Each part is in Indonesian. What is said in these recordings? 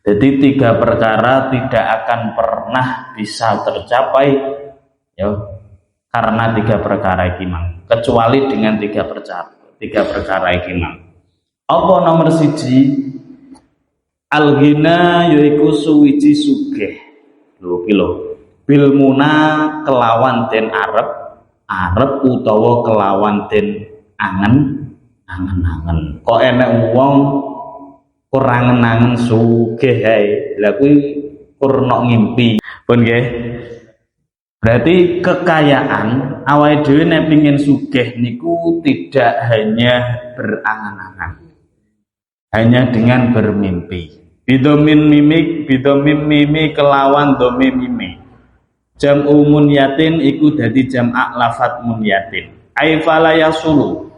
Jadi 3 perkara tidak akan pernah bisa tercapai ya karena 3 perkara iki mang, kecuali dengan 3 perkara iki mang. Apa nomor 1? Al-ghina yaiku suwiji sugih. Lho iki lho. Bil muna kelawan den arep utawa kelawan den angen-angen. Kok enek wong kurang angen sugih ae. Lah kuwi kurna ngimpi. Pun nggih. Berarti kekayaan awake dhewe nek pengin sugih niku tidak hanya berangan-angan. Hanya dengan bermimpi. Bidomin mimi kelawan domim mimi. Jam munyatin iku dadi jam'ak lafat munyatin. Ai fala yasulu.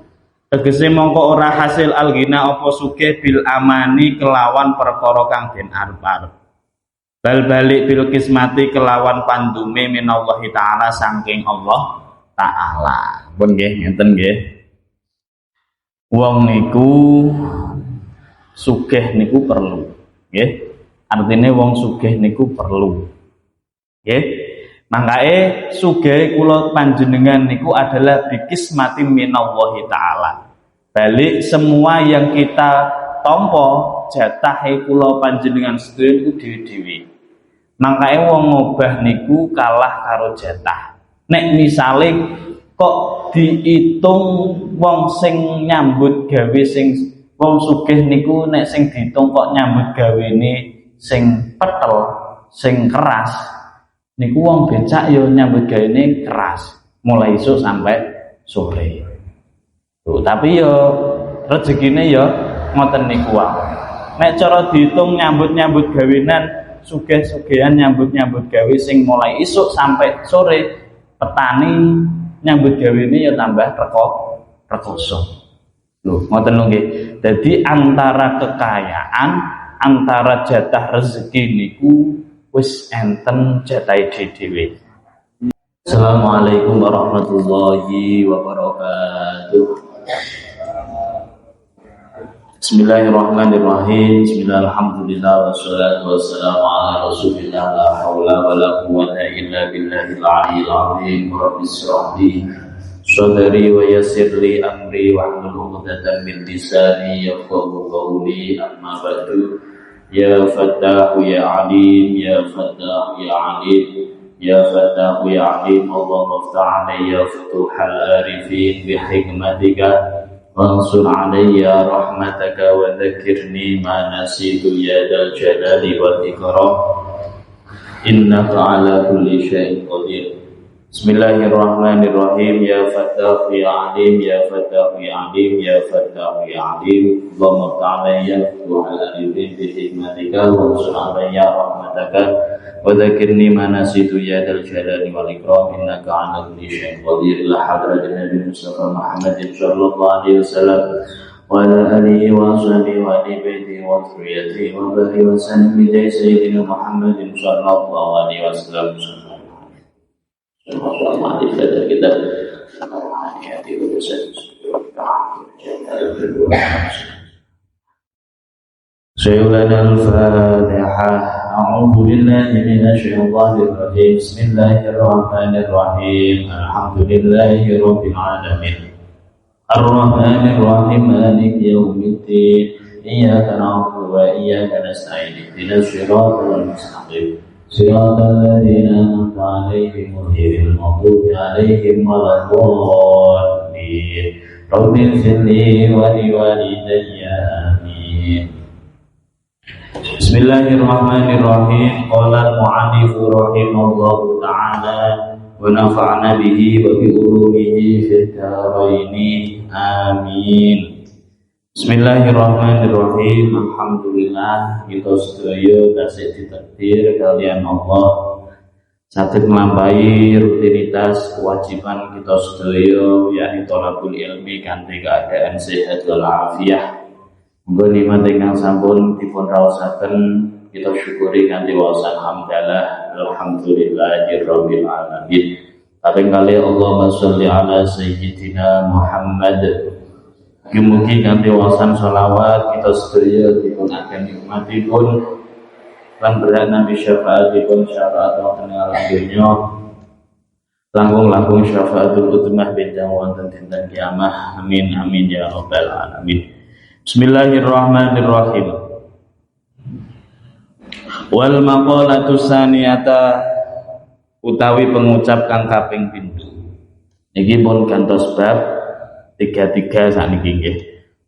Tegese mongko ora hasil algina apa sugih bil amani kelawan perkara kang den arep-arep. Bal balik bil kismati kelawan pandume minallahi taala saking Allah taala. Pun nggih ngenten nggih. Wong niku sugih niku perlu. Nggih. Artine wong sugih niku perlu. Nggih. Mangkae sugih kula panjenengan niku adalah bikismati minallahi taala. Balik semua yang kita tampa jatahe kula panjenengan sedaya niku dhewe-dhewe. Mangkae wong ngobah niku kalah karo jatah. Nek misale kok diitung wong sing nyambut gawe sing wong sugih niku nek sing diitung kok nyambut gawene sing petel, sing keras. Niku wong becak ya nyambut gawene keras, mulai esuk sampai sore. Tuh, tapi ya rezekine ya ngoten niku wae. Nek cara diitung nyambut-nyambut gawenan, sugih-sugihan nyambut-nyambut gawe sing mulai esuk sampai sore, petani nyambut gawene ya tambah rekoso. Loh, ngoten lho nggih. Dadi antara kekayaan, antara jatah rezeki niku wis enten jatahe dhewe. Assalamualaikum warahmatullahi wabarakatuh. Bismillahirrahmanirrahim. Bismillahirrahmanirrahim. Wassalatu wassalamu ala Rasulillah. La haula wala quwwata illa billahil aliyyil azim. Rabbi shrah li sadri wa yassir li amri wahlul 'uqdatam min lisani yafqahu qawli. Amma ba'du. Ya Fattah ya Alim, ya Fattah ya Alim, ya Fattah ya Alim. Allahumma iftah alayya futuhal arifin bi hikmatika wansur alayya rahmataka wa dzakirni ma nasitu ya dzal jalali wal ikram innaka ala kulli syai'in qadir. Bismillahirrahmanirrahim. Ya Fattah ya Alim, ya Fattah ya Alim, ya Fattah ya Alim. Allahumma ta'ala futuhal arifin bi hikmatika wansur alayya rahmataka wa dzakirni ma nasitu ya dzal jalali wal ikram innaka ala kulli syai'in qadir. La hadratin Nabi Mustafa Muhammadin sallallahu alaihi wasallam wa ala alihi wa sahbihi wa ali baitihi wa dhurriyyatihi wa barik wa sallim bi sayyidina Muhammadin sallallahu alaihi wasallam. Semoga ibadah kita hati urusan Sayyidina al-Fatihah. A'udzu billahi minasy syaithanir rajim. Bismillahirrahmanirrahim. Alhamdulillahi rabbil alamin. Ar-Rahmanir Rahim. Maliki yaumiddin. Iyyaka na'budu wa iyyaka nasta'in. Ihdinas siratal mustaqim. صراط الذين أنعمت عليهم غير المغضوب عليهم ولا الضالين. رب اغفر لي ولوالدي آمين. بسم الله الرحمن الرحيم. قال المؤلف رحمه الله تعالى ونفعنا به وبعلومه في الدارين آمين. Bismillahirrahmanirrahim. Alhamdulillah kita sedaya tasih ditakdir kalian Allah saged nglampahi rutinitas kewajiban kita sedaya yakni thalabul ilmi kanthi keadaan sehat wal afiah. Muga nikmat ingkang sampun dipun raosaken kita syukuri kanthi waosan hamdalah alhamdulillahirabbil alamin. Kaping kalih Allahumma sholli ala sayyidina Muhammad. Mugi-mugi kanthi waosan sholawat kita sedaya dipun akan nikmatipun lan berhakna bi syafaatipun syafaat wonten ing alam donya langkung syafaatul utmah benjang wonten dinten kiamah. Amin amin ya rabbal alamin. Bismillahirrahmanirrahim. Wal maqalatu saniyata utawi pengucap kang kaping pintu niki pun gantos bab 33 sakniki nggih.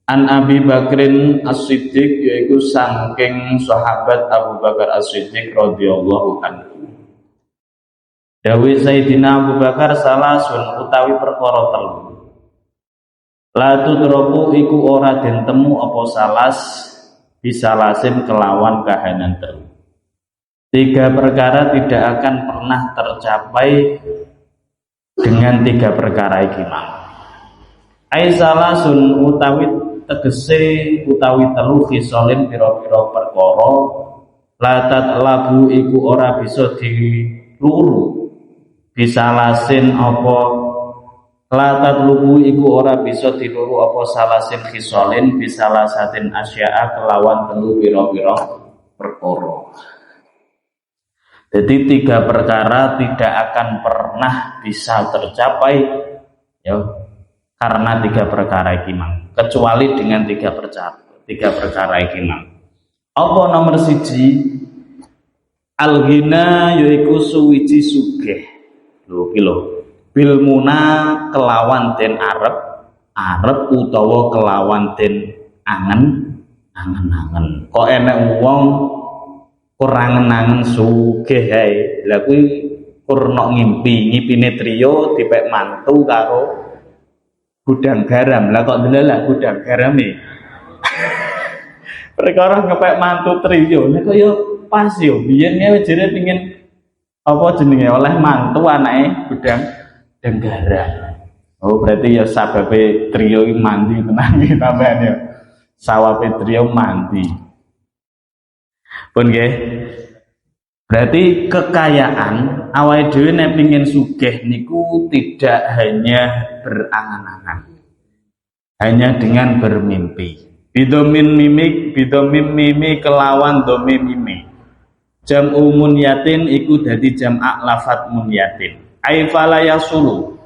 An Abi Bakrin As-Siddiq, yaitu saking sahabat Abu Bakar As-Siddiq radhiyallahu anhu. Dawi Sayyidina Abu Bakar salasun utawi perkara telu. La tudraku iku ora den temu apa salas bisalasin kelawan kahanan telu. 3 perkara tidak akan pernah tercapai dengan 3 perkara iki mang. Ai salasun utawi tegese utawi telu khisolin pira-pira perkara latat labu iku ora bisa diluru bisalasin apa latat lubu iku ora bisa diluru apa salasin khisolin bisalasatin asya'a kelawan telu pira-pira perkara. Jadi 3 perkara tidak akan pernah bisa tercapai ya karena 3 perkara iki mang, kecuali dengan 3 perkara iki mang. Apa nomor 1? Al-ghina yaiku suwiji sugih. Lho iki lho. Bil muna kelawan den arep utawa kelawan den angen-angen. Kok enek wong kurang angen sugih ae. Lah kuwi kurno ngipine trio dipek mantu karo gudang garam. Lah kok delalah gudang garam nih. Perkara ngepek mantu trio. Lah kok yo pas yo. Biyen jere pengin apa jenenge oleh mantu anake gudang garam. Oh berarti ya sababe trio iki mandi tenan iki tambahan yo. Sawabe trio mandi. Pun nggih. Berarti kekayaan awake dhewe nek pengin sugih niku tidak hanya berangan-angan, hanya dengan bermimpi. Bidomin mimi kelawan dome mimi. Jam munyatin iku dadi jam'ak lafat munyatin. Ai fala yasulu.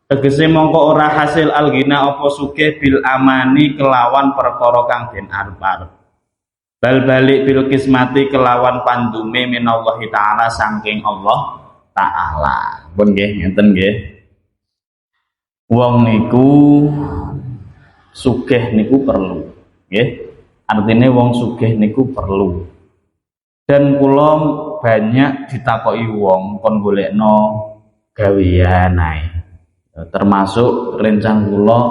Tegese mongko ora hasil algina apa sugih bil amani kelawan perkara kang den arep-arep. Bal balik bil kismati kelawan pandume minallahi taala saking Allah taala. Pun nggih ngeten nggih. Wong niku sugih niku perlu, nggih. Artine wong sugih niku perlu. Dan kula banyak ditakoki wong kon golekno gawean ae. Termasuk rencang kula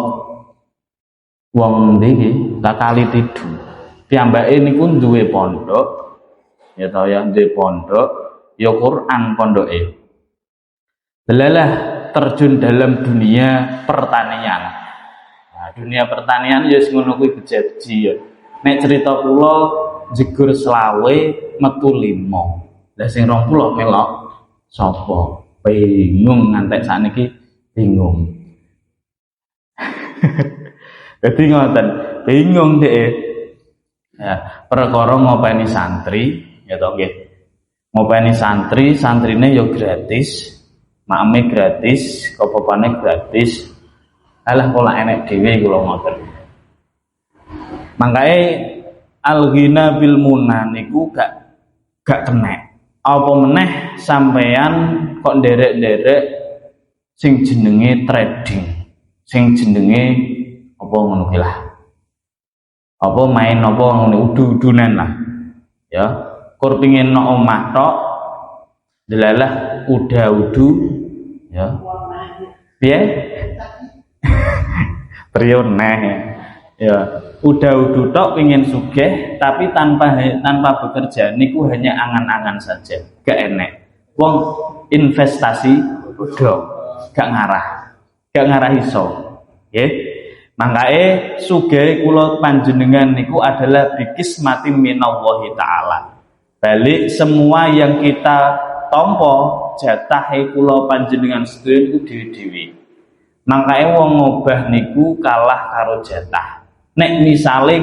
wong niki Kakali Tidu. Piyambake niku duwe pondok, ya ta ya duwe pondok, ya Quran pondoke. Delalah terjun dalam dunia pertanian. Nah, dunia pertanian ya sing ngono kuwi bejaji ya. Nek cerita kula jegur selawe metu 5. Lah sing 20 melok sapa? Bingung ngantek sakniki bingung. Dadi ngoten, bingung dhek. Ya, perkara ngopeni santri, ya toh nggih. Ngopeni santri, santrine ya gratis, makme gratis, kopopane gratis. Alah kula enek dhewe kula ngoten. Mangkae al-ghina bil muna niku gak kenek. Apa meneh sampeyan kok nderek-nderek sing jenenge trading, sing jenenge apa ngono ki lah. Apa main apa ngene udu-udunan lah ya kur pengin nang omah tok delalah udu ya piye trio neh ya udu tok pengin sugih tapi tanpa bekerja niku hanya angan-angan saja gak enek wong investasi udah gak ngarah iso nggih. Mangkae sugih kula panjenengan niku adalah bikismati minallahi taala. Balik semua yang kita tampa jatahe kula panjenengan sedaya niku dhewe-dhewe. Mangkae wong ngobah niku kalah karo jatah. Nek misale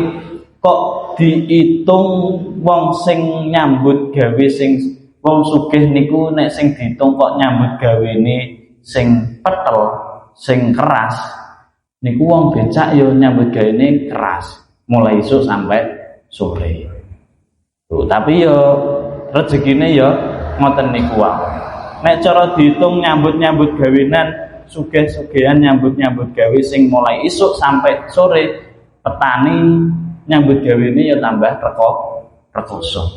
kok diitung wong sing nyambut gawe sing wong sugih niku nek sing diitung kok nyambut gawene sing petel, sing keras. Niku wong becak ya nyambut gawene keras, mulai esuk sampai sore. Tuh, tapi ya rezekine ya ngoten niku wae. Nek cara diitung nyambut-nyambut gawenan, sugih-sugihan nyambut-nyambut gawe sing mulai esuk sampai sore, petani nyambut gawene ya tambah rekoso.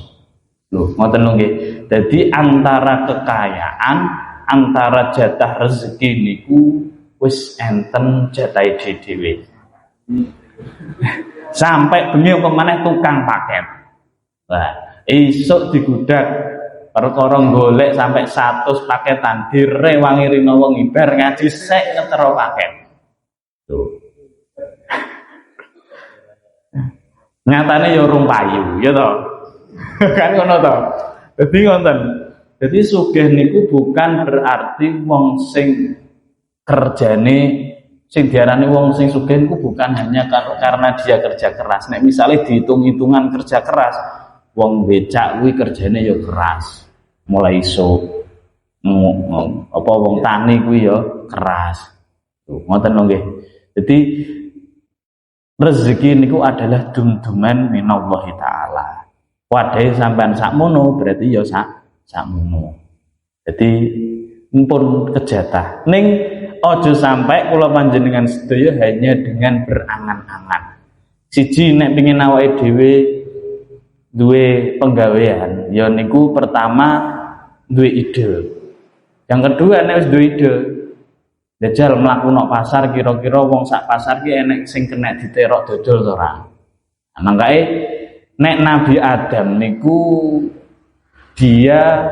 Lho, ngoten lho nggih. Dadi antara kekayaan, antara jatah rezeki niku wis enten jatahe dhewe. Sampai bengi apa maneh tukang paket. Lah, esuk digudak perkara golek sampai 100 paketan direwangi rino wong ibar ngaji sek ngetero paket. Tuh. Nyatane ya urung payu, ya toh. Kan ngono toh. Dadi ngoten. Dadi sugih niku bukan berarti wong sing kerjane sing diarani wong sing sugih niku bukan hanya karena dia kerja keras. Nek misalnya dihitung-hitungan kerja keras, wong becak kuwi kerjane ya keras. Mulai esuk apa wong tani kuwi ya keras. Tuh, ngoten lho nggih. Dadi rezeki niku adalah dum-duman minallahi taala. Wadahe sampean sakmono berarti ya sakmono. Jadi mumpun kejatah. Ning aja sampai kula panjenengan sedaya hanya dengan berangan-angan. Siji nek pengin awake dhewe duwe penggawean, ya niku pertama duwe ide. Yang kedua nek wis duwe ide, jajal mlaku nang pasar kira-kira wong sak pasar ki enek sing kena diterok dodol to ora. Mangkae nek Nabi Adam niku dia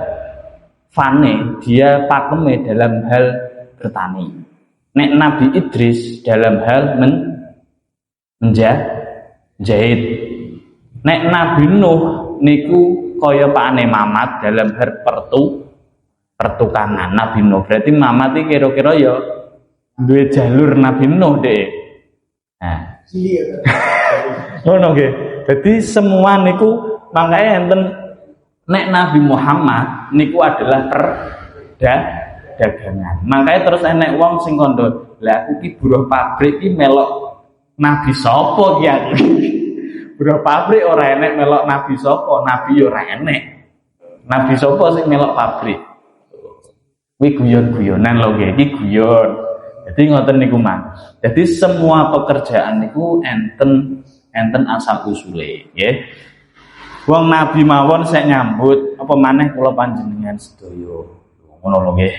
fane, dia pakeme dalam hal bertani. Nek Nabi Idris dalam hal menjahit. Nek Nabi Nuh niku kaya pakane Mamat dalam hal pertukangan. Nabi Nuh berarti Mamat iki kira-kira ya duwe jalur Nabi Nuh deh. Nah, ngono nggih. Jadi semua niku makanya enten nek Nabi Muhammad niku adalah dagangan. Makanya terus enek wong sing kondo, "Lah aku ki buruh pabrik ki melok nabi sapa ki aku?" Buruh pabrik ora enek melok nabi sapa, nabi ora enek. Nabi sapa sing melok pabrik? Kuwi guyon-guyonan lho nggih, iki guyon. Jadi ngoten niku man. Jadi semua pekerjaan niku enten asal usule, nggih. Wong nabi mawon sek nyambut apa maneh kula panjenengan sedaya. Ngono lho nggih.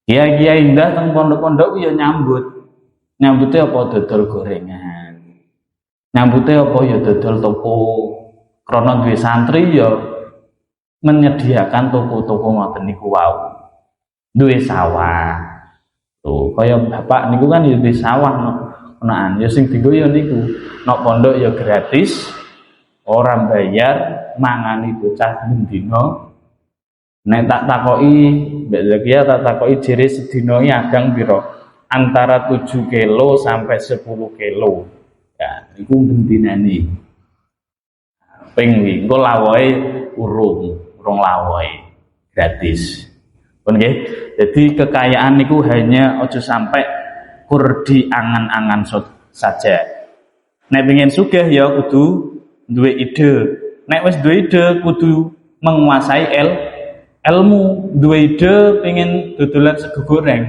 Kiai-kiai indah teng pondok-pondok ya nyambut. Nyambute apa dodol gorengan. Nyambute apa ya dodol toko. Krana duwe santri ya menyediakan toko-toko ngoten niku wau. Duwe sawah. Tuh, kaya bapak niku kan ya duwe sawah no. Kenaan ya sing dienggo ya niku. Nok pondok ya gratis. Orang bayar mangani bocah bendina. Nek tak takoki, Mbak Zakia tak takoki jere sedina iki agang pira? Antara 7 kilo sampai 10 kilo. Ya, niku bendinane. Ping wi, engko lawohe urung lawohe gratis. Pun nggih. Jadi kekayaan niku hanya aja sampai kur di angan-angan saja. Nek pengen sugih ya kudu duwe ide. Nek wis duwe ide kudu menguasai ilmu. Duwe ide pengen dodolan sego goreng,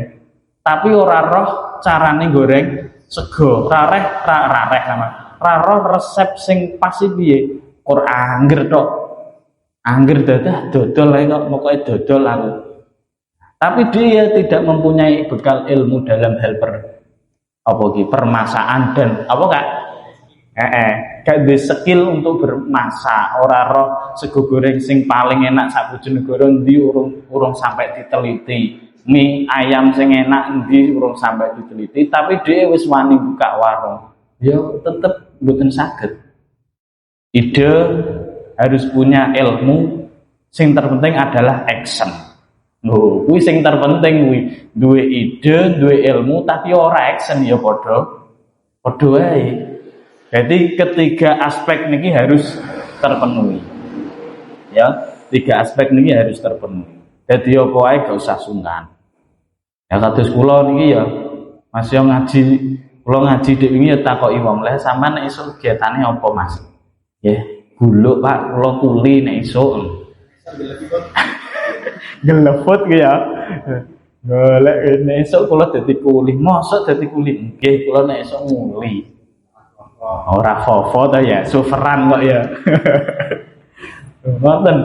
tapi ora roh carane goreng sego. Ora roh resep sing pas piye. Kur angger tok. Angger dadah dodol ae kok pokoke dodol aku. Tapi dia tidak mempunyai bekal ilmu dalam hal permasaan dan apa Kak? Gak ada skill untuk bermasak. Ora roh sego goreng sing paling enak sak Bojonegoro ndi urung sampai diteliti. Mie ayam sing enak ndi urung sampai diteliti, tapi dia wis wani buka warung. Ya tetep mboten saged. Ide harus punya ilmu, sing terpenting adalah action. Lho, kuwi sing terpenting kuwi, duwe ide, duwe ilmu tapi ora action ya padha Padha wae. Jadi ketiga aspek niki harus terpenuhi. Ya, tiga aspek niki harus terpenuhi. Jadi apa wae gak usah sungkan. Ya kados kula niki ya Mas yo ngaji, kula ngaji dhek wingi ya takoki wong, "Lah sampean nek esuk kegiatane apa, Mas?" Nggih, guluk Pak, kula kuli nek esuk. Gelepot ki ya. Golek nek esuk kula dadi kuli. Mosok dadi kuli? Nggih, kula nek esuk nguli. Ora fofo ta ya, suveran kok ya. Ngoten.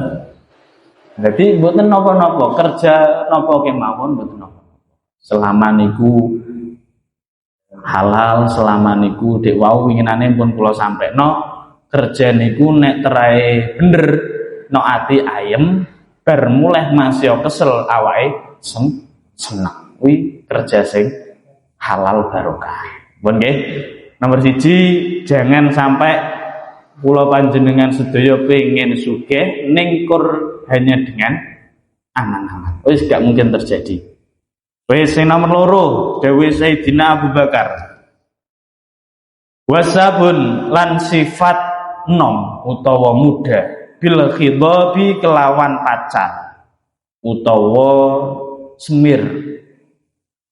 Jadi mboten napa-napa, kerja napa kemawon mboten napa. Selama niku halal, selama niku dek wau winginane pun kula sampekno, kerja niku nek terae bener, no ati ayem, bar mulih masih kesel awake seneng. Kuwi kerja sing halal barokah. Pun nggih. Nomor 1, jangan sampai kula panjenengan sedaya pengen sugih ning kur hanya dengan angan-angan. Wis gak mungkin terjadi. Wis sing nomor 2, dawuh Sayyidina Abu Bakar. Wasabun lan sifat nom utawa muda bil khidabi kelawan pacar utawa semir.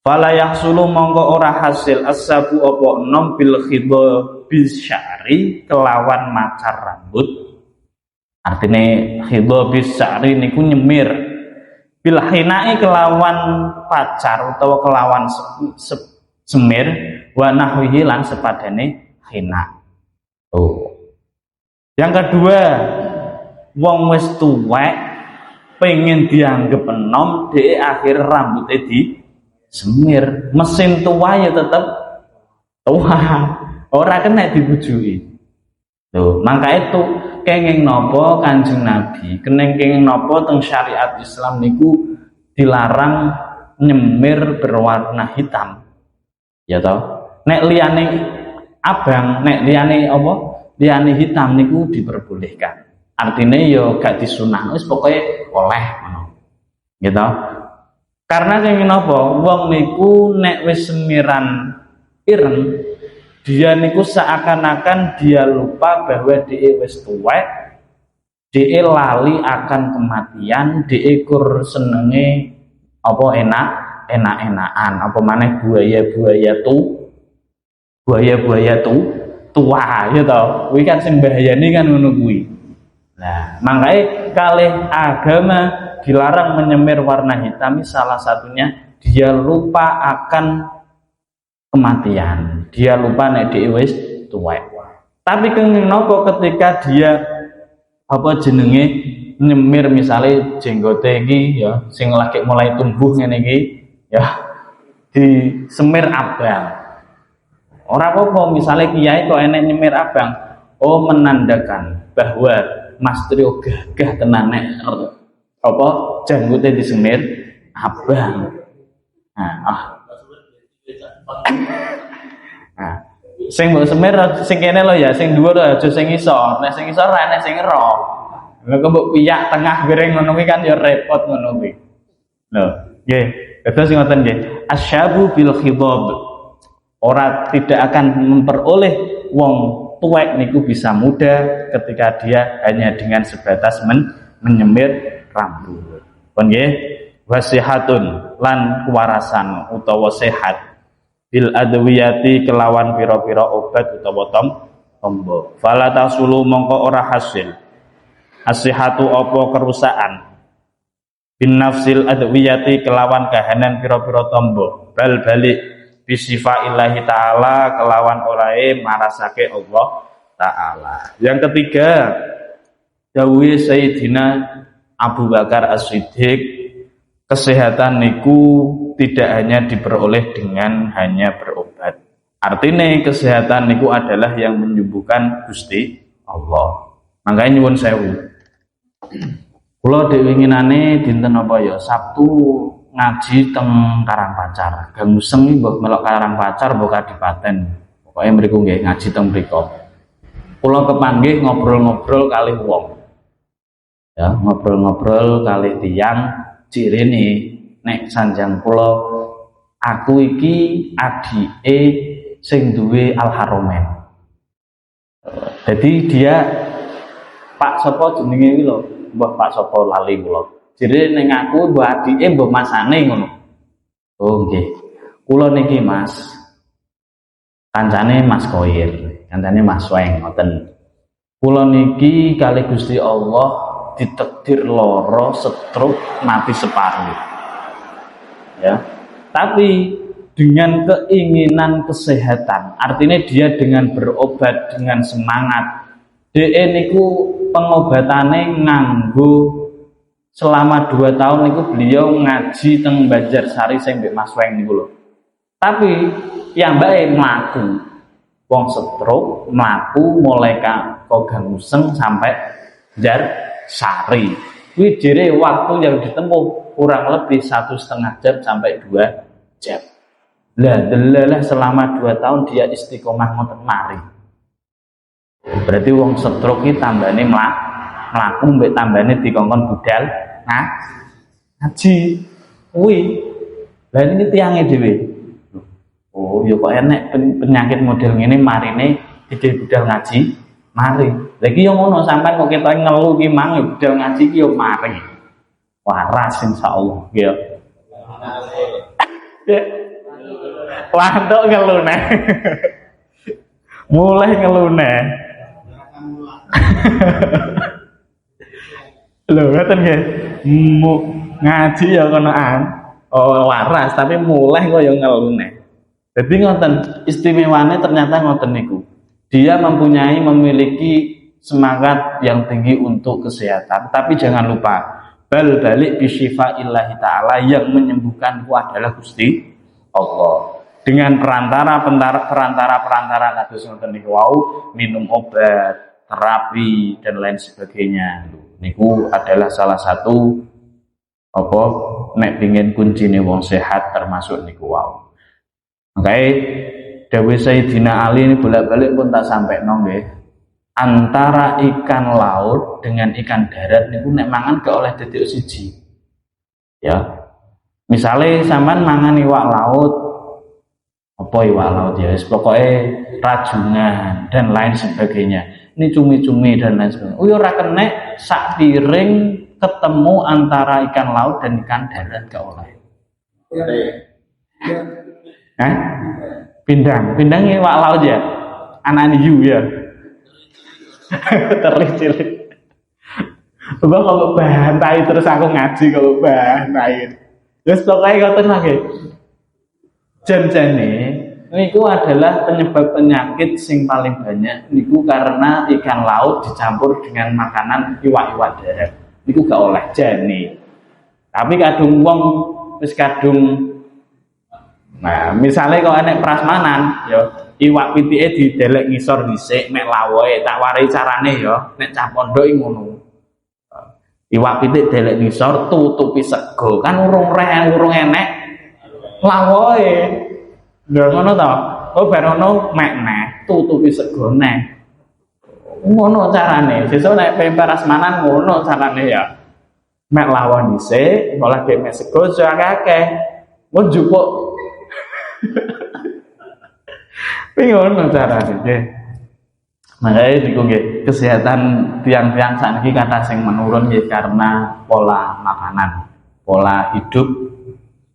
Fala yahsulu mongko ora hasil asabu apa nom bil khidabi syari kelawan macar rambut. Artine khidabi syari niku nyemir. Bil hinai kelawan pacar utawa kelawan semir wa nahwihi lan sepadane hina. Oh. Yang kedua, wong wis tuwek pengen dianggep enom dhek akhir rambutnya di semir. Mesin tua ya tetep tua. Ora kena dibujuki. Tuh, maka itu kenging nopo Kanjeng Nabi, kenging nopo teng syariat Islam niku dilarang nyemir berwarna hitam. Ya toh? Nek liyane abang, nek liyane apa? Liyane hitam niku diperbolehkan. Artinya yo gak disunah, wis pokoke oleh ngono. Gitu. Karena kenging nopo? Wong niku nek wis semiran ireng, dia niku seakan-akan dia lupa bahwa dia wis tuwek, dia lali akan kematian, dia kur senenge apa enak-enakan, apa maneh buaya-buaya tua ya toh. Kuwi kan sing bahayane kan ngono kuwi. Nah, makanya kalih agama dilarang menyemir warna hitam, salah satunya dia lupa akan kematian. Dia lupa nek dhewe wis tuwek. Tapi kenging napa ketika dia apa jenenge nyemir misale jenggote iki ya sing lagi mulai tumbuh ngene iki ya disemir abang. Ora apa-apa misale kiai kok enek nyemir abang. Oh, menandakan bahwa Mas Trio gagah tenan nek apa jenggote disemir abang. Nah, nah, sing mbok semir sing kene lho ya, sing dhuwur aja sing isor. Nek sing isor ora enek sing ero. Lha kok mbok piyak tengah piring ngono kuwi kan ya repot ngono kuwi. Lho, nggih. Terus ngoten nggih. Asyabu bil khidab. Ora tidak akan memperoleh wong tuwek niku bisa muda ketika dia hanya dengan sebatas menyemir rambut. Pun nggih, wasihatun lan kewarasan utawa sehat bil adwiyati kelawan pira-pira obat utawa tombo. Fala tasulu mongko ora hasil asihatu apa kerusakan bin nafsil adwiyati kelawan kahanan pira-pira tombo. Bal balik bisifa ilahi ta'ala kelawan orae marasake Allah ta'ala. Yang ketiga, dawuhe Sayyidina Abu Bakar As-Siddiq, kesehatan niku tidak hanya diperoleh dengan hanya berobat. Artinya kesehatan niku adalah yang menyembuhkan Gusti Allah. Makanya nyuwun sewu. Kula dhewe winginane dinten apa ya? Sabtu ngaji teng Karangpacar. Ganguseng iki mbok melok Karangpacar mbok Kadipaten. Pokoke mriku nggih ngaji teng mriku. Kula kepanggih ngobrol-ngobrol kalih wong. Ya, ngobrol-ngobrol kalih tiyang cirene nek sanjang kula aku iki adike sing duwe Al Haromen. Jadi dia Pak sapa jenenge iki lho, mbah Pak sapa lali kula. Jere ning aku mbah adike mbah masane ngono. Oh nggih. Kula niki Mas. Kancane Mas Koir, kancane Mas Weng ngoten. Kula niki kali Gusti Allah ditakdir lara stroke mati separuh. Ya. Tapi dengan keinginan kesehatan, artinya dia dengan berobat dengan semangat. DE niku pengobatannya nganggo selama 2 tahun niku beliau ngaji teng Banjarsari sing mbek Mas Weng niku lho. Tapi yang baik mlaku. Wong stroke mlaku mulai ka Gang Useng sampai Banjarsari. Kuwi dire waktu yang ditempuh kurang lebih 1,5 jam sampai 2 jam. Lah selama 2 tahun dia istiqomah ngoten mari. Berarti wong stroke iki tambane mlaku mbek tambane dikongkon budal ngaji. Kuwi. Lah ini tiange dhewe. Oh, ya kok enek penyakit model ngene marine dikek budal ngaji mari. Lah iki yo ngono sampean kok ketoke ngelu ki mang budal ngaji ki yo mari. Waras insyaallah ya. Wantuk ngelune. Mulai ngelune. Lho ngoten nggih. Ngaji ya konoan. Oh waras tapi mulai kok ya ngelune. Jadi ngoten istimewane ternyata ngoten niku. Dia memiliki semangat yang tinggi untuk kesehatan. Tapi jangan lupa balik bisyifa illahi ta'ala yang menyembuhkan itu adalah Gusti Allah. Dengan perantara kados ngoten niku wau minum obat, terapi dan lain sebagainya. Niku adalah salah satu nek pengin kuncine wong sehat termasuk niku wau. Makanya dawuh Sayyidina Ali ini bolak-balik pun tak sampai nggih. Antara ikan laut dengan ikan darat niku nek mangan gak oleh detik siji. Ya. Misalnya sampean mangan iwak laut iwak laut ya, pokoknya rajungan dan lain sebagainya. Ini cumi-cumi dan lain sebagainya. Ora kena sak piring ketemu antara ikan laut dan ikan darat gak oleh. Pindang iwak laut ya. Anak hiu ya. Terlilit. Gua kalau bantai terus aku ngaji kalau bantai. Terus pokoknya ngoten lagi. Jan-jane niku adalah penyebab penyakit sing paling banyak niku karena ikan laut dicampur dengan makanan iwak-iwak darat. Niku gak oleh jane. Tapi kadung wong wis kadung misalnya kalau enek prasmanan ya iwak pitike didelek ngisor dhisik mek lawoke tak warai carane ya nek cah pondok iki ngono. Iwak pitik delek ngisor tutupi sego kan urung enek lawoke. Lha ngono to. Oh bar ngono mek neh tutupi sego neh. Ngono carane. Sesuk nek prasmanan ngono carane ya. Mek lawon dhisik, malah mek sego akeh-akeh. Mun njupuk ngono carane nggih. Makanya niku nggih kesehatan tiang-tiang sakniki kata sing menurun nggih karena pola makanan, pola hidup.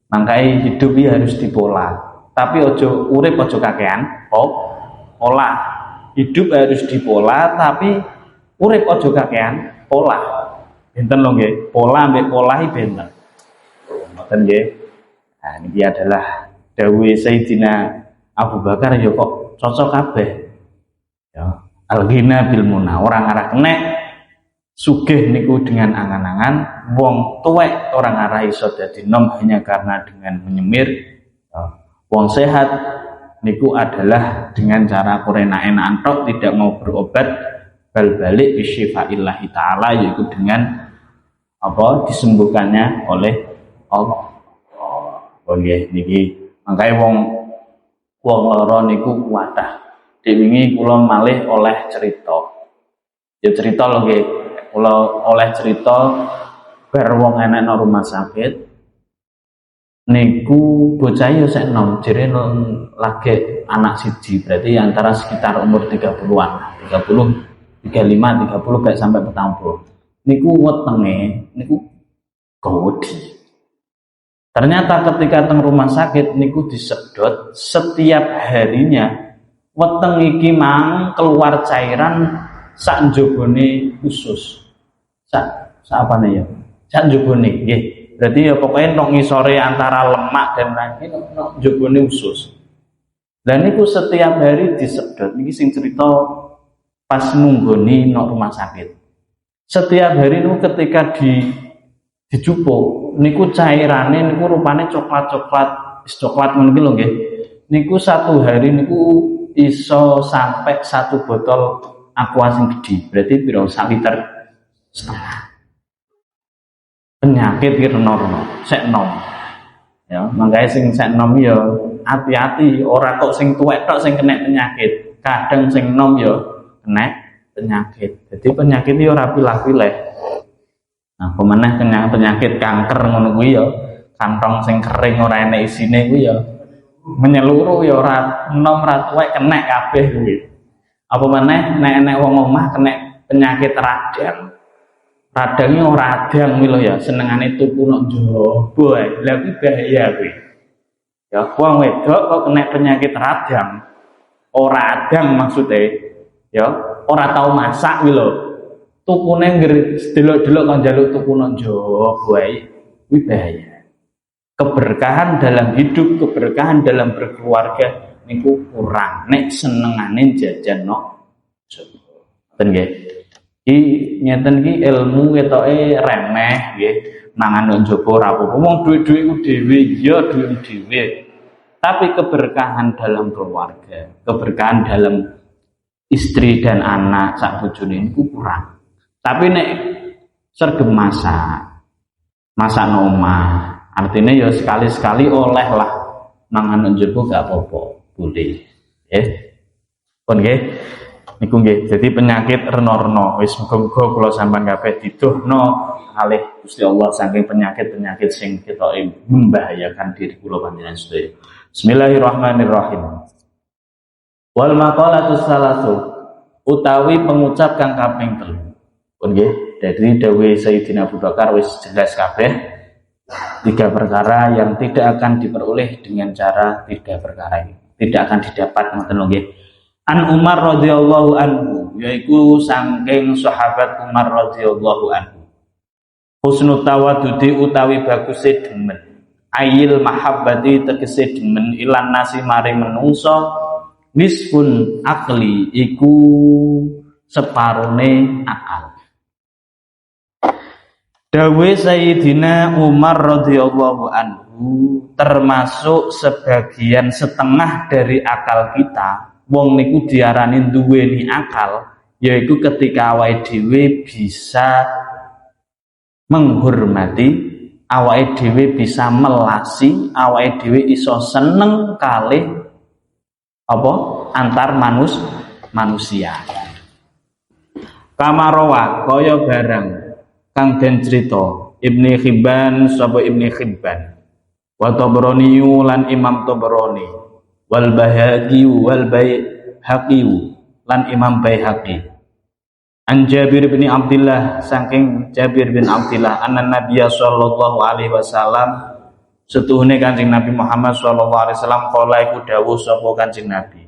Makanya hidup iki harus dipola. Tapi ojo urip ojo kakean. Pola hidup harus dipola tapi urip ojo kakean pola. Benten lho nggih. Pola ambek pola iki benten. Ngoten nggih. Nah niki adalah dawuh Sayyidina Abu Bakar ya kok cocok kabeh. Ya, al-ghina bil muna, orang arah kenek sugih niku dengan angan-angan, wong tuwek orang arah iso dadi nom hanya karena dengan menyemir. Ya, wong sehat niku adalah dengan cara enak-enakan tok tidak mau berobat bal-balik bisyifa'illahi ta'ala yaitu dengan disembuhkannya oleh Allah. Oh nggih niki makanya wong lara niku kuatah. Diwingi kula malih oleh cerita. Ya cerita lho nggih. Kula oleh cerita bar wong enek nang rumah sakit. niku bocah yo sek nom jere lagi anak siji, berarti antara sekitar umur 30-an, 30, 35, 30 kayak sampai 40. Niku wetenge niku gawedi. Ternyata ketika teng rumah sakit niku disedot setiap harinya weteng iki mang keluar cairan sak njobone usus. Sak apane ya? Sak njobone nggih. Berarti ya pokoknya nok ngisore antara lemak dan lain-lain nok njobone usus. Dan niku setiap hari disedot niki sing cerita pas nunggoni nok rumah sakit. Setiap hari niku ketika dijupuk niku cairane niku rupane coklat ngono iki lho nggih. Niku satu hari niku iso sampai 1 botol aqua sing gede. Berarti piro 1,5 liter. Penyakit ki reno-reno, sek nom. Ya, mangkae sing sek nom ya hati-hati, ora kok sing tuwek tok sing kena penyakit. Kadang sing nom ya kena penyakit. Jadi penyakit iki ora pilah-pilih. Nah, pemenah penyakit kanker ngono kuwi ya, kantong sing kering ora enek isine kuwi ya menyeluruh ya ora enom ra tuwek kena kabeh kuwi. Apa meneh nek enek wong omah kena penyakit radang. Radangnya ora adang kuwi lho ya, senengane tuku nok njaba ae. Lah kuwi bahaya kuwi. Ya wong wedok kok kena penyakit radang. Ora adang maksudnya ya, ora tau masak kuwi lho. Tukune delok-delok kok njaluk tuku nang njaba ae, kuwi bahaya. Keberkahan dalam hidup, keberkahan dalam berkeluarga niku kurang nek senengane jajan nok njaba. Nggih. Iki ngeten iki ilmu ketoke remeh nggih. Mangan nang njaba ora apa-apa. Wong duwe-duwe ku dhewe, ya duwe dhewe. Tapi keberkahan dalam keluarga, keberkahan dalam istri dan anak sak bojone niku kurang. Tapi nek sergem masak nang omah, artinya ya sekali-sekali oleh lah mangan njaba gak apa-apa, boleh. Nggih. Pun nggih. Niku nggih. Jadi penyakit reno-reno wis muga-muga kula sampean kabeh diduhno kalih Gusti Allah saking penyakit-penyakit sing ketoke membahayakan diri kula panjenengan sedaya. Bismillahirrahmanirrahim. Wal maqalatu salatu utawi pengucap kang kaping 3. Pun nggih, dari dawuh Sayyidina Abu Bakar wis jelas kabeh 3 perkara yang tidak akan diperoleh dengan cara 3 perkara ini. Tidak akan didapat ngoten lho nggih. An Umar radhiyallahu anhu, yaiku saking sahabat Umar radhiyallahu anhu. Husnul tawadudi utawi baguse demen. Ayil mahabbati tegese demen ilan nasi maring menungso nisfun akli iku separone akal. Dawe Sayyidina Umar radhiyallahu anhu termasuk sebagian setengah dari akal kita. Wong niku diarani duweni akal, yaitu ketika awake dhewe bisa menghormati, awake dhewe bisa melasi, awake dhewe iso seneng kalih apa antar manusia. Kamarawa kaya barang kang den crita Ibnu Hibban sapa Ibnu Hibban wa Tabrani lan Imam Tabrani wal Baihaqi wal Baihaqi lan Imam Baihaqi an Jabir bin Abdullah saking Jabir bin Abdullah anna Nabiya sallallahu alaihi wasallam setuhune Kanjeng Nabi Muhammad sallallahu alaihi wasallam kala iku dawuh sapa Kanjeng Nabi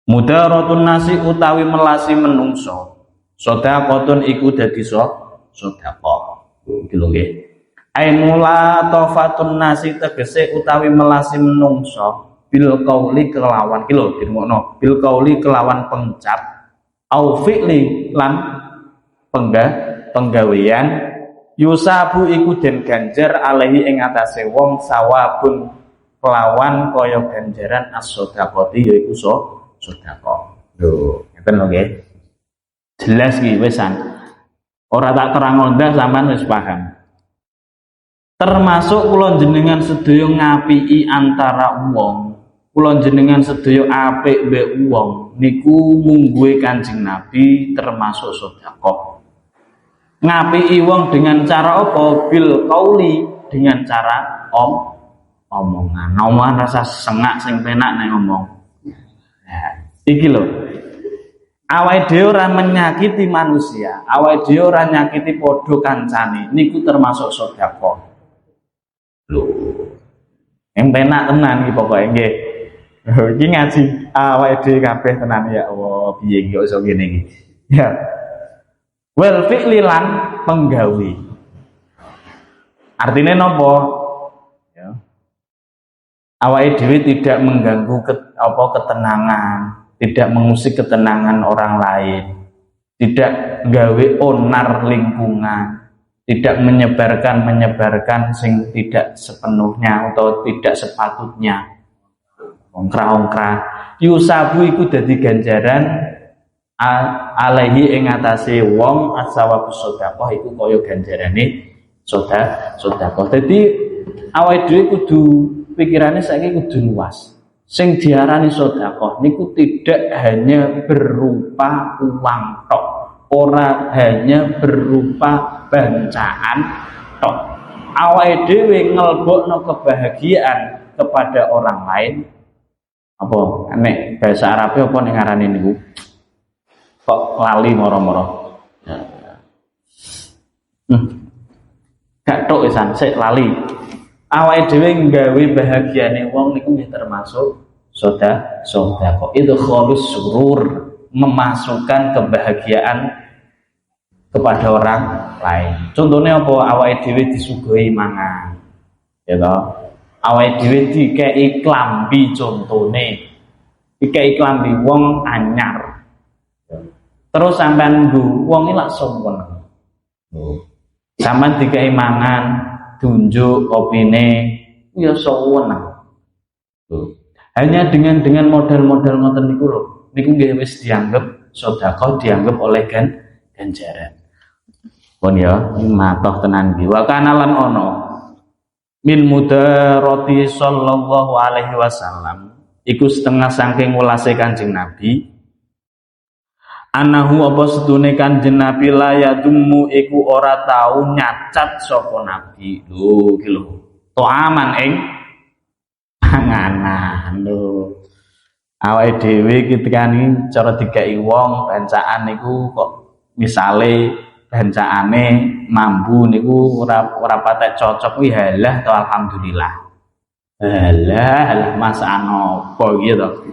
mudaratun nasi utawi melasi menungso sedekahun iku dadi sedekah iki lho nggih ainula tafatun nasi tegese utawi melasi menungso bil qauli kelawan kilo dirungokno bil qauli kelawan pengucap au fi'li lan penggawean yusabu iku den ganjar alaihi ing atase wong sawabun kelawan kaya ganjaran as-shadaqati yaiku sedekah. Lho, ngeten lho nggih. Jelas iki wisan. Ora tak terang ndak sampean wis paham. Termasuk kula jenengan sedaya ngapiki antara wong. Kula jenengan sedaya apik mbek wong niku mungguhe Kanjeng Nabi termasuk sedekah. Ngapiki wong dengan cara apa? Bil qauli, dengan cara omongan rasa sengak sing penak nek ngomong. Nah, iki lho. Awake dhewe ora menyakiti manusia, awake dhewe ora nyakiti padha kancane, niku termasuk sedekah. Lho. Yang penak tenan iki pokoke nggih. Iki ngaji awake dhewe kabeh tenan ya Allah, piye iki kok iso ngene iki. Ya. Wal fi'li lan penggawe. Artinya napa? Ya. Awake dhewe tidak mengganggu ketenangan, tidak mengusik ketenangan orang lain, tidak gawe onar lingkungan, tidak menyebarkan sing tidak sepenuhnya atau tidak sepatutnya. Ongkrah-ongkrah yusabu iku dadi ganjaran alaihi ing atase wong asawabus sedekah iku kaya ganjarane sedekah. Dadi awake dhewe kudu pikirane saiki kudu luas. Sing diarani sedekah niku tidak hanya berupa uang tok, ora hanya berupa bancaan tok. Awake dhewe ngelbokno kebahagiaan kepada orang lain. Apa nek bahasa Arabe apa ning ngarani niku? Kok lali moro-moro. Gak tok isan sik lali. Awake dhewe nggawe bahagiane wong niku nggih termasuk sedekah. Itu khalus surur, memasukkan kebahagiaan kepada orang lain. Contohnya apa? Awake dhewe disuguhi mangan. Ya toh? Awake dhewe dikei klambi contone. Dikei klambi wong anyar. Terus sampean nggo wong iki lak sompon. Sampeyan dikei mangan tunjuk opine ya seneng. Hanya dengan model-model ngoten niku lho, niku nggih wis dianggap sedekah, dianggap oleh ganjaran. Pun ya, matoh tenan iki. Wa kana lan ono min mudarati sallallahu alaihi wasallam iku setengah saking welase Kanjeng Nabi. Anahu apa sedune Kanjeng Nabi la yadummu iku ora tau nyacat sapa Nabi. Lho iki lho. Toaman ing panganan lho. Awake dhewe ketika ini cara dikai wong bancaan niku kok misale bancaane mambu niku ora patek cocok kuwi halah to alhamdulillah. Halah Mas anopo gitu.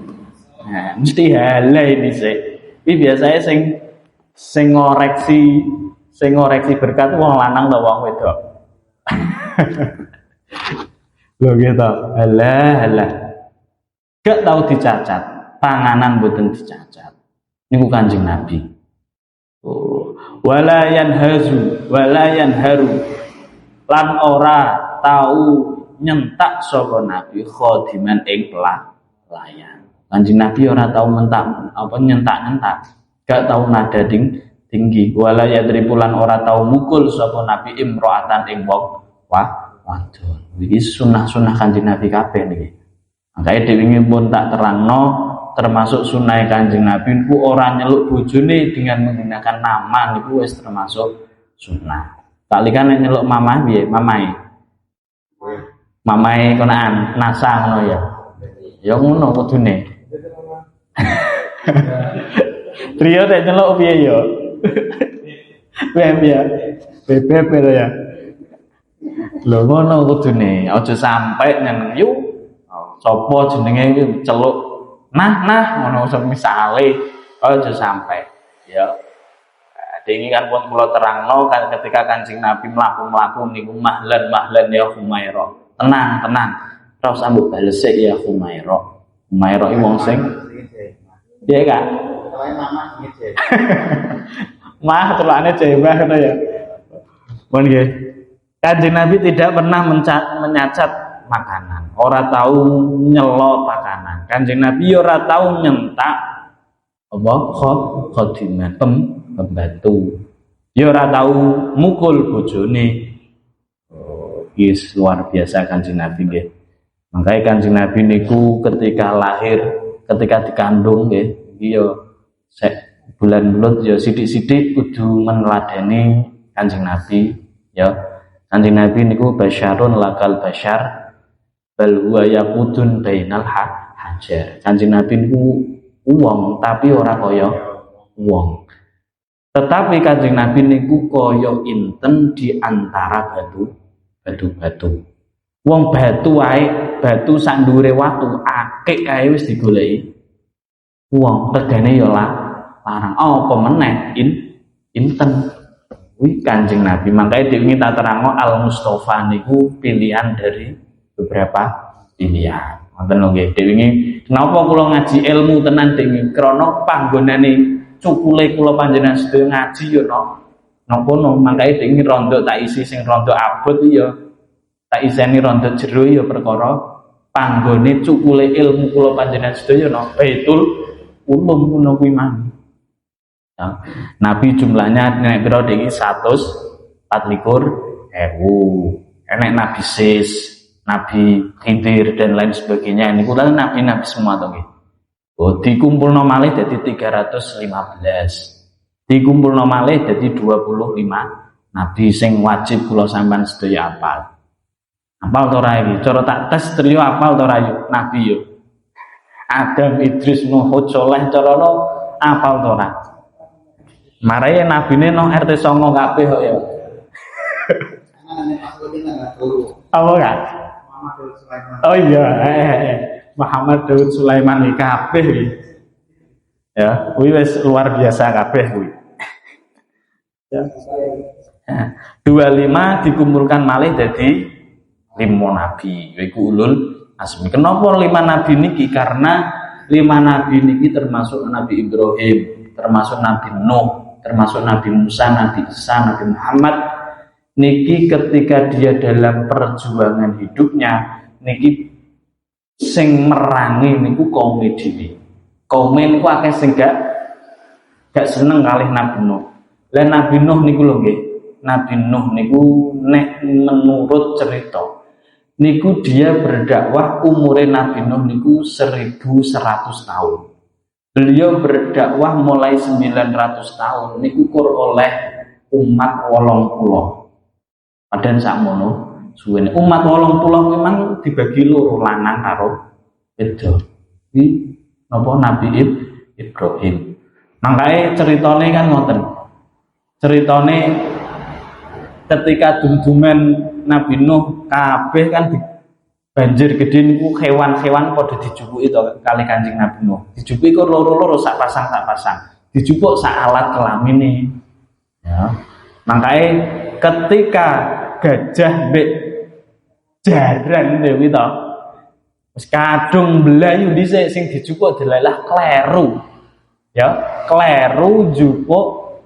Nah, mesti halah ini sih. Iki biasanya sing ngoreksi berkat wong lanang ta wong wedok. Lho gitu. Halah. Gak tahu dicacat, panganan mboten dicacat. Niku Kanjeng Nabi. Oh, wala yanharu lan ora tahu nyentak sapa Nabi khadiman ing pelayan. Kanjeng Nabi ora tahu nyentak, gak tahu nada tinggi. Wala yadribulan ora tahu mukul sapa Nabi imro'atan ing wong wadon. Iki sunah-sunah Kanjeng Nabi kabeh niki. Makane dhewe pun tak terangno termasuk sunah Kanjeng Nabi niku ora nyeluk bojone dengan menggunakan nama niku wis termasuk sunah. Kali kan nyeluk mamah piye? Mamae konaan nasa ngono ya. Ya ngono kudune. Trio tak nyeluk piye ya? Piye? Bebek ya. Lho ngono kudune, aja sampai nyen yu sapa jenenge iki celuk nah ngono misale aja sampai ya. Dingi kan pun kula terangno kan ketika Kanjeng Nabi mlaku-mlaku niku mahlan ya Humairah. Tenang. Terus ambek bales ya Humairah. Humairah iki wong sing piye Kak? Mama nggih. Mah telane jembah ngono ya. Pun nggih. Kanjeng Nabi tidak pernah menyacat makanan, ora tahu nyelok makanan. Kanjeng Nabi ora tahu nyentak apa khadiman pembantu. Ya ora tahu mukul bojone. Yes, luar biasa Kanjeng Nabi nggih. Makanya Kanjeng Nabi niku ketika lahir, ketika dikandung nggih, iki yo bulan-bulan ya sithik-sithik kudu meneladani Kanjeng Nabi ya. Kanjeng Nabi niku basyarun lakal basyar. bal huwa yaqudun bainal hajar. Kanjeng Nabi niku wong tapi ora kaya wong. Tetapi Kanjeng Nabi niku kaya inten di antara batu-batu. Wong batu wae, batu sak ndure watu akeh ae wis digoleki. Wong regane ya larang. Apa meneh inten. Kuwi Kanjeng Nabi. Makanya diwingi tak terangno Al Mustofa niku pilihan dari beberapa pilihan. Ngoten lho nggih. Diwingi kenapa kula ngaji ilmu tenan dingi krana panggonane cukule kula panjenengan sedaya ngaji ya napa no. Makanya diwingi rondo tak isi sing rondo abot ya tak iseni rondo jero ya perkara panggone cukule ilmu kula panjenengan sedaya Baitul Ulum kuno kuwi mang. Ya. Nabi jumlahnya nek kira iki 124.000. Enek Nabi Sis, Nabi Khidir dan lain sebagainya. Ini kuwi nabi-nabi semua to nggih. Oh, dikumpulno malih dadi 315. Dikumpulno malih dadi 25 nabi sing wajib kula sampean sedaya apal. Apal to ora iki? Cara tak tes trio apal to ora yo nabi yo. Adam, Idris, Nuh, Hud, Saleh carane apal to ora? Marahe nabine no RT 9 kabeh kok ya. Apa kan? Oh iya, Muhammad Daud Sulaiman iki kabeh iki. Ya, kuwi wis luar biasa kabeh kuwi. Ya. 25 dikumpulkan malih dadi 5 nabi. Iku ulul azmi. Kenapa 5 nabi niki? Karena 5 nabi niki termasuk Nabi Ibrahim, termasuk Nabi Nuh, termasuk Nabi Musa, Nabi Isa, Nabi Muhammad. Niki ketika dia dalam perjuangan hidupnya, niki sing merangi niku kaum dhewe. Kaum niku akeh sing gak seneng kalih Nabi Nuh. Lah Nabi Nuh niku lho nggih. Nabi Nuh niku nek menurut cerita niku dia berdakwah umure Nabi Nuh niku 1100 tahun. Beliau berdakwah mulai 900 tahun niku kur oleh umat 80. Padahal sakmono suwene umat 80 memang dibagi loro lanang karo wedok. Iki napa Nabi Ibrahim. Makanya ceritane kan ngoten. Ceritane ketika dum-duman Nabi Nuh kabeh kan banjir gede niku hewan-hewan padha dijupuki to kali Kanjeng Nabi Nuh. Dijupuki kok loro-loro sak pasang. Dijupuk sak alat kelamine. Ya. Makanya ketika gajah mbek jaran dewi to wis kadung mblayu dhisik sing dijupuk delalah kleru. Ya, kleru jupuk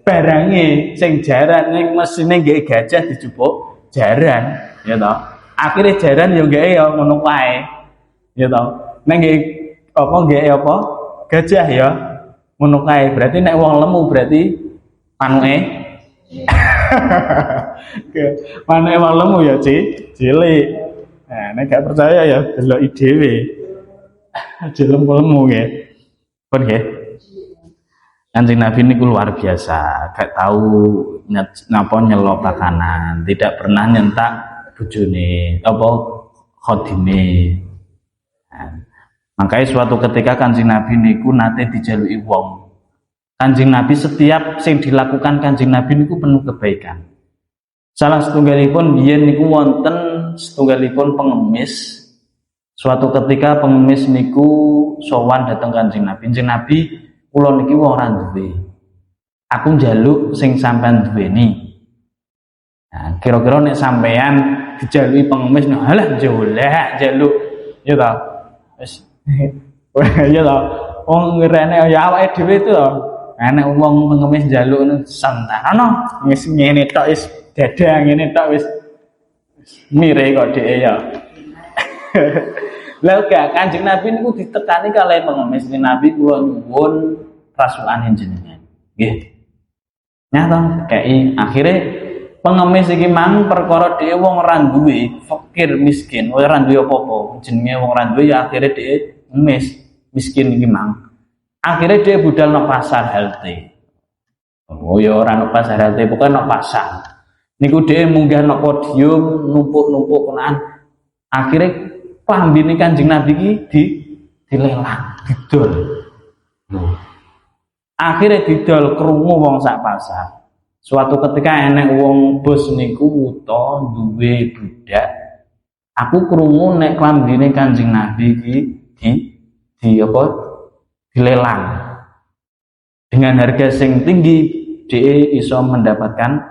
barange sing jaran ning mesine nggih gajah dijupuk jaran, ya to. Akhirnya jaran yo nggih ya ngono wae. Ya to. Nek nggih apa nggih apa? Gajah ya. Ngono wae. Berarti nek wong lemu berarti panuke. Panuke wong lemu ya cilik. Nah, nek gak percaya ya deloki dhewe. Aja lemu nggih. Pun nggih. Kanjeng Nabi niku luar biasa. Gak tahu napa nyelok pakanan, tidak pernah nyentak bojone apa khodime. Nah, makanya suatu ketika Kanjeng Nabi niku nate dijaluki wong. Kanjeng Nabi setiap sing dilakukan Kanjeng Nabi niku penuh kebaikan. Salah setunggalipun biyen niku wonten setunggalipun pengemis. Suatu ketika pengemis niku sowan dateng Kanjeng Nabi. Kanjeng Nabi, kula niki wong ora duwe. Aku njaluk sing sampean duweni. Nah, kira-kira nek sampean dijaluki pengemis no halah njaluk ya ta wis ya ta wong ngrene ya awake dhewe to nek wong pengemis njaluk santarana wis ngene tok wis dada ngene tok wis mire kok dhek ya lha gak Kanjeng Nabi niku ditekani kalih pengemis Nabi kula nyuwun rasukan jenengan nggih nyata kei akhire pengemis iki mang perkara dhewe wong ora duwe, fakir miskin, ora duwe apa-apa. Jenenge wong ora duwe ya akhire dhewe miskin iki mang. Akhire dhewe budal nang pasar halte. Oh ya ora nang pasar halte, pokoke nang pasar. Niku dhewe munggah nang podium numpuk-numpuk Quran. Akhirnya klambine Kanjeng Nabi iki dilelang, didol. Akhirnya didol krungu wong sak pasar. Suatu ketika enek wong bos niku wuta duwe budak. Aku krungu nek klambine Kanjeng Nabi iki dilelang. Dengan harga sing tinggi dhek iso mendapatkan